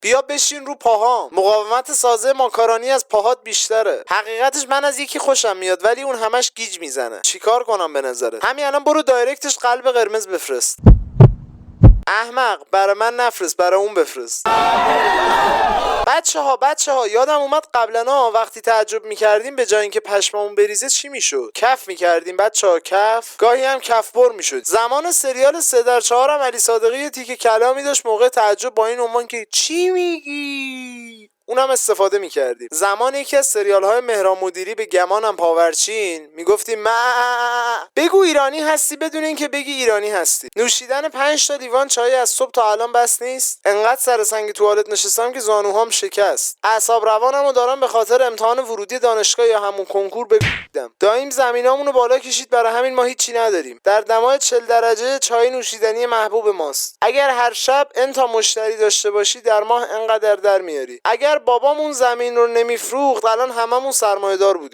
بیا بشین رو پاهام. مقاومت سازه ماکارونی از پاهات بیشتره. حقیقتش من از یکی خوشم میاد ولی اون همش گیج میزنه. چیکار کنم به نظرت؟ همین الان برو دایرکتش قلب قرمز بفرست. احمق، برای من نفرست، برای اون بفرست. بچه ها یادم اومد قبلا وقتی تعجب میکردیم به جای اینکه پشممون بریزه چی میشد؟ کف میکردیم بچه ها، کف. گاهی هم کف بر میشد. زمان سریال 3 در 4 هم علی صادقی یه تیکه کلامی داشت موقع تعجب با این عنوان که چی میگی؟ اونم استفاده میکردیم. زمان یکی از سریال های مهران مدیری به گمانم پاورچین میگفتیم بگو ایرانی هستی بدون اینکه بگی ایرانی هستی. نوشیدن 5 تا لیوان چای از صبح تا الان بس نیست. انقدر سر سنگ توالت نشستم که زانوهام شکست. اعصاب روانمو دارم به خاطر امتحان ورودی دانشگاه یا همون کنکور بگیدم. دایم زمینامونو بالا کشید، برای همین ما هیچی نداریم. در دمای 40 درجه چای نوشیدنی محبوب ماست. اگر هر شب تا مشتری داشته باشی در ماه انقدر در میاری. اگر بابامون زمین رو نمیفروخت الان هممون سرمایه‌دار بودیم.